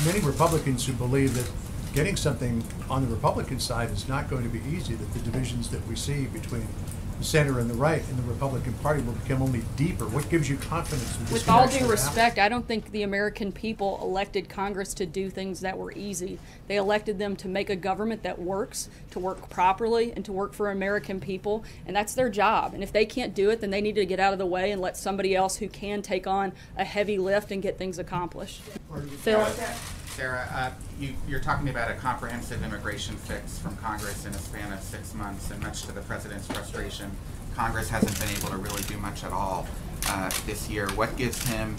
Many Republicans who believe that getting something on the Republican side is not going to be easy, that the divisions that we see between the center and the right in the Republican Party will become only deeper. What gives you confidence that this With can all actually due happen? respect, I don't think the American people elected Congress to do things that were easy. They elected them to make a government that works, to work properly, and to work for American people, and that's their job. And if they can't do it, then they need to get out of the way and let somebody else who can take on a heavy lift and get things accomplished. Phil? Sarah, you're talking about a comprehensive immigration fix from Congress in a span of 6 months, and much to the president's frustration, Congress hasn't been able to really do much at all this year. What gives him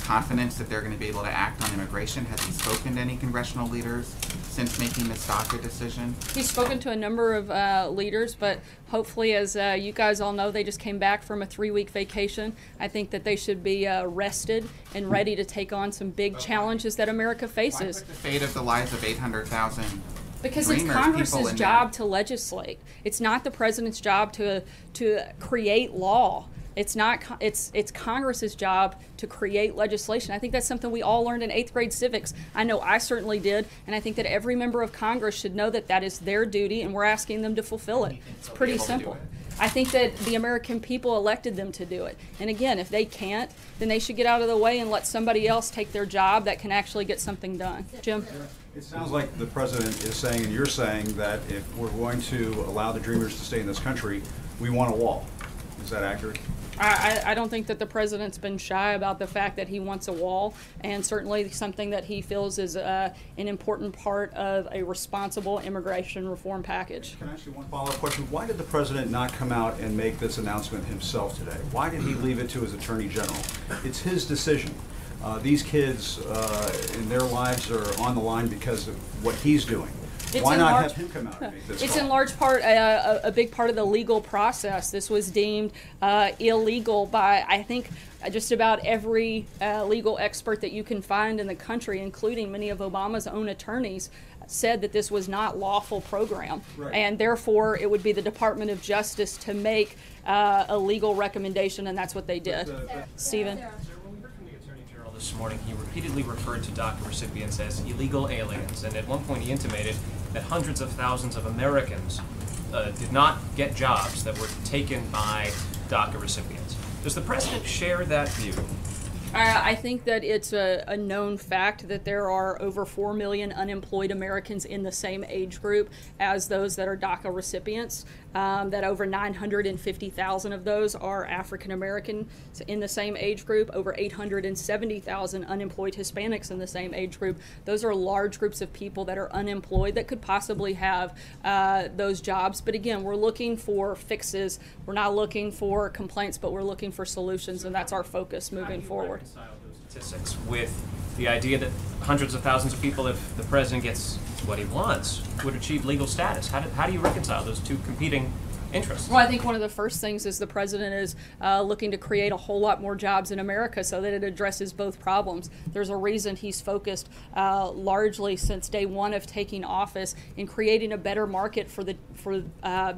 confidence that they're going to be able to act on immigration? Has he spoken to any congressional leaders since making this DACA decision? He's spoken to a number of leaders, but hopefully, as you guys all know, they just came back from a 3-week vacation. I think that they should be rested and ready to take on some big challenges that America faces. Why put the fate of the lives of 800,000 Because dreamers, it's Congress's people in job there? to legislate. It's not the president's job to create law. It's not. It's Congress's job to create legislation. I think that's something we all learned in 8th grade civics. I know I certainly did, and I think that every member of Congress should know that that is their duty, and we're asking them to fulfill it. It's pretty simple. I think that the American people elected them to do it. And again, if they can't, then they should get out of the way and let somebody else take their job that can actually get something done. Jim? It sounds like the president is saying, and you're saying, that if we're going to allow the Dreamers to stay in this country, we want a wall. Is that accurate? I don't think that the president's been shy about the fact that he wants a wall, and certainly something that he feels is an important part of a responsible immigration reform package. Can I ask you one follow-up question? Why did the president not come out and make this announcement himself today? Why did he leave it to his attorney general? It's his decision. These kids and their lives are on the line because of what he's doing. Why not have him come out and make this It's call? in large part a big part of the legal process. This was deemed illegal by, I think, just about every legal expert that you can find in the country, including many of Obama's own attorneys, said that this was not lawful program. Right. And therefore it would be the Department of Justice to make a legal recommendation, and that's what they did. Stephen? This morning, he repeatedly referred to DACA recipients as illegal aliens, and at one point he intimated that hundreds of thousands of Americans did not get jobs that were taken by DACA recipients. Does the president share that view? I think that it's a known fact that there are over 4 million unemployed Americans in the same age group as those that are DACA recipients, that over 950,000 of those are African American in the same age group, over 870,000 unemployed Hispanics in the same age group. Those are large groups of people that are unemployed that could possibly have those jobs. But again, we're looking for fixes. We're not looking for complaints, but we're looking for solutions, and that's our focus moving forward. Reconcile those statistics with the idea that hundreds of thousands of people, if the president gets what he wants, would achieve legal status. How do you reconcile those two competing interests? Well, I think one of the first things is the president is looking to create a whole lot more jobs in America so that it addresses both problems. There's a reason he's focused largely since day one of taking office in creating a better market for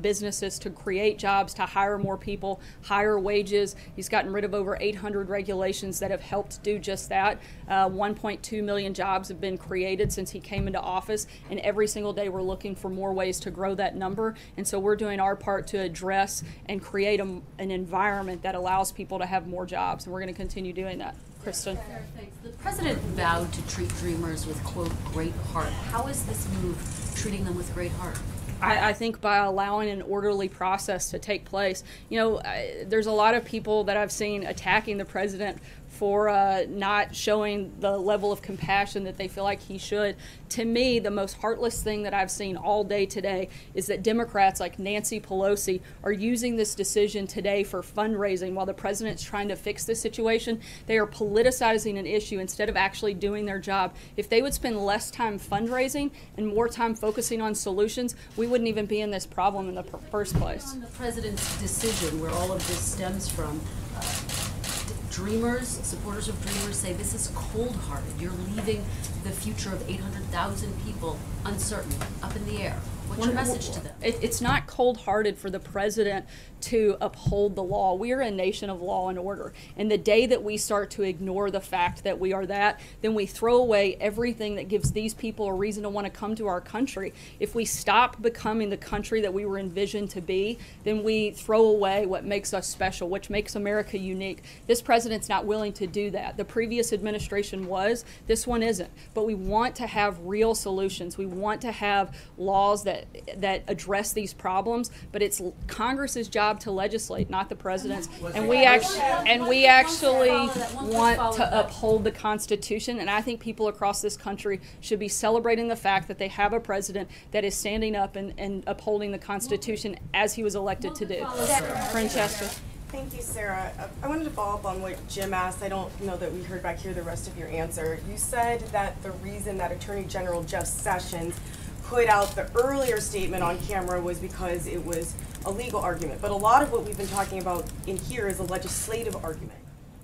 businesses to create jobs, to hire more people, higher wages. He's gotten rid of over 800 regulations that have helped do just that. 1.2 million jobs have been created since he came into office, and every single day we're looking for more ways to grow that number. And so we're doing our part to address and create an environment that allows people to have more jobs, and we're going to continue doing that. Kristen? Thanks. The president vowed to treat Dreamers with, quote, great heart. How is this move treating them with great heart? I think by allowing an orderly process to take place. You know, there's a lot of people that I've seen attacking the president for not showing the level of compassion that they feel like he should. To me, the most heartless thing that I've seen all day today is that Democrats like Nancy Pelosi are using this decision today for fundraising while the president's trying to fix this situation. They are politicizing an issue instead of actually doing their job. If they would spend less time fundraising and more time focusing on solutions, we wouldn't even be in this problem in the first place. On the president's decision, where all of this stems from, Dreamers, supporters of Dreamers say this is cold-hearted. You're leaving the future of 800,000 people uncertain, up in the air. What's your message to them? It's not cold-hearted for the president to uphold the law. We are a nation of law and order. And the day that we start to ignore the fact that we are that, then we throw away everything that gives these people a reason to want to come to our country. If we stop becoming the country that we were envisioned to be, then we throw away what makes us special, which makes America unique. This president's not willing to do that. The previous administration was, this one isn't. But we want to have real solutions. We want to have laws that address these problems, but it's Congress's job to legislate, not the president's. And we actually want to uphold the Constitution, and I think people across this country should be celebrating the fact that they have a president that is standing up and upholding the Constitution as he was elected to do. Francesca. Thank you, Sarah. I wanted to follow up on what Jim asked. I don't know that we heard back here the rest of your answer. You said that the reason that Attorney General Jeff Sessions put out the earlier statement on camera was because it was a legal argument. But a lot of what we've been talking about in here is a legislative argument.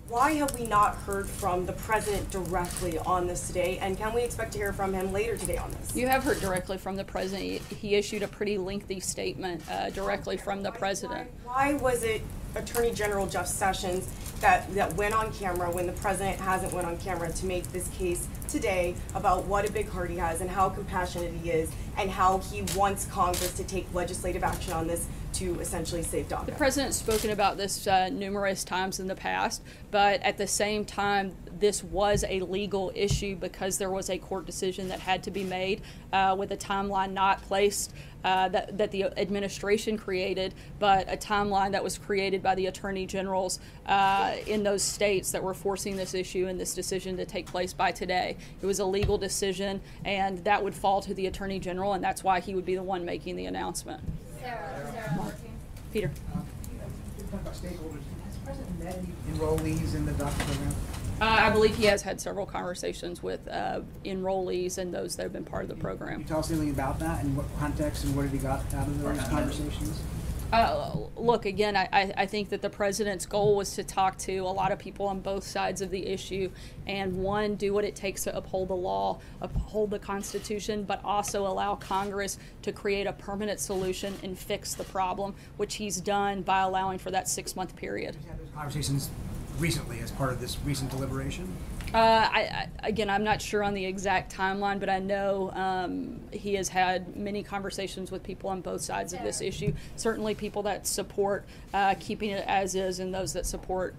Why have we not heard from the president directly on this today? And can we expect to hear from him later today on this? You have heard directly from the president. He issued a pretty lengthy statement directly from the president. Why was it Attorney General Jeff Sessions that went on camera when the president hasn't went on camera to make this case today about what a big heart he has and how compassionate he is and how he wants Congress to take legislative action on this to essentially save DACA? The president's spoken about this numerous times in the past, but at the same time, this was a legal issue because there was a court decision that had to be made with a timeline not placed that the administration created, but a timeline that was created by the attorney generals in those states that were forcing this issue and this decision to take place by today. It was a legal decision, and that would fall to the attorney general, and that's why he would be the one making the announcement. Peter. Talk about stakeholders. Has the president met any enrollees in the DACA program? I believe he has had several conversations with enrollees and those that have been part of the program. Can you tell us anything about that and what context and what have you got out of those conversations? Look, again, I think that the president's goal was to talk to a lot of people on both sides of the issue and, one, do what it takes to uphold the law, uphold the Constitution, but also allow Congress to create a permanent solution and fix the problem, which he's done by allowing for that 6-month period. Have you had those conversations recently as part of this recent deliberation? Again, I'm not sure on the exact timeline, but I know he has had many conversations with people on both sides of this issue. Certainly people that support keeping it as is and those that support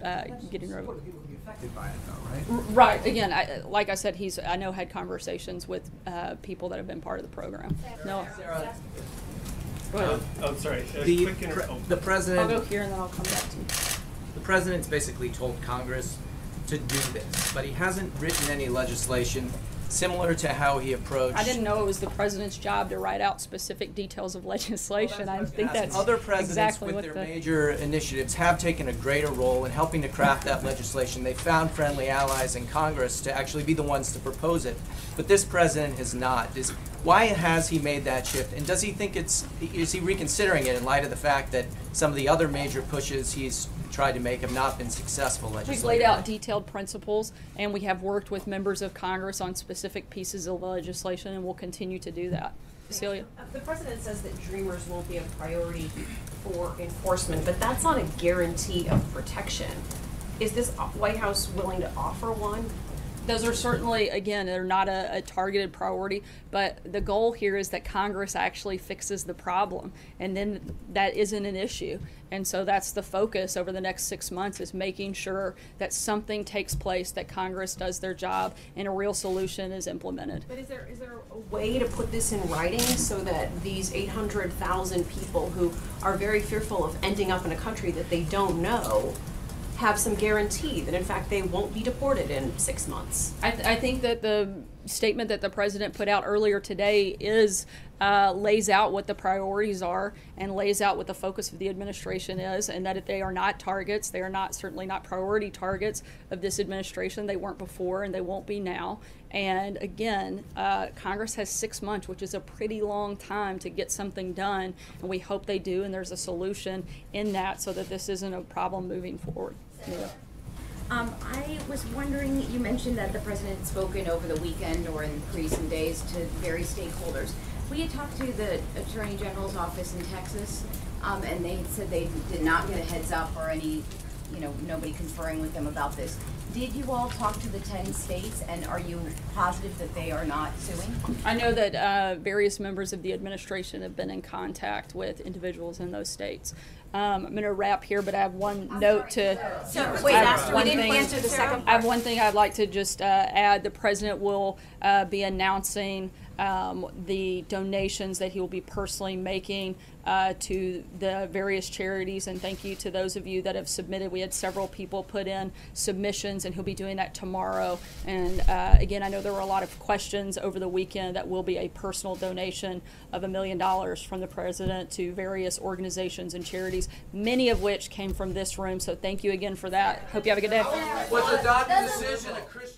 getting rid of it. People will be affected by it, though, right? Right. Again, like I said, I know had conversations with people that have been part of the program. No. Sarah, Go ahead. sorry. The president. I'll go here and then I'll come back to you. The president's basically told Congress to do this, but he hasn't written any legislation similar to how he approached. I didn't know it was the president's job to write out specific details of legislation. I think that's other presidents exactly with what their major initiatives have taken a greater role in helping to craft that legislation. They found friendly allies in Congress to actually be the ones to propose it, but this president has not. Why has he made that shift, and does he think is he reconsidering it in light of the fact that some of the other major pushes he's tried to make have not been successful legislatively? We've laid out detailed principles, and we have worked with members of Congress on specific pieces of legislation, and we'll continue to do that. Celia? The president says that Dreamers won't be a priority for enforcement, but that's not a guarantee of protection. Is this White House willing to offer one? Those are certainly, again, they're not a targeted priority, but the goal here is that Congress actually fixes the problem, and then that isn't an issue. And so that's the focus over the next 6 months, is making sure that something takes place, that Congress does their job, and a real solution is implemented. But is there a way to put this in writing so that these 800,000 people who are very fearful of ending up in a country that they don't know have some guarantee that in fact they won't be deported in 6 months? I think that the statement that the president put out earlier today lays out what the priorities are and lays out what the focus of the administration is, and that if they are not targets, they are certainly not priority targets of this administration. They weren't before and they won't be now. And again, Congress has 6 months, which is a pretty long time to get something done, and we hope they do, and there's a solution in that so that this isn't a problem moving forward. Yeah. I was wondering, you mentioned that the president had spoken over the weekend or in recent days to various stakeholders. We had talked to the Attorney General's office in Texas, and they said they did not get a heads up or any, nobody conferring with them about this. Did you all talk to the 10 states, and are you positive that they are not suing? I know that various members of the administration have been in contact with individuals in those states. I'm going to wrap here, but I have one note to. Wait, you didn't answer the second part. I have one thing I'd like to just add. The president will be announcing the donations that he will be personally making to the various charities, and thank you to those of you that have submitted. We had several people put in submissions, and he'll be doing that tomorrow. And again, I know there were a lot of questions over the weekend. That will be a personal donation of $1 million from the president to various organizations and charities, many of which came from this room. So thank you again for that. Hope you have a good day. Was the DACA decision a Christian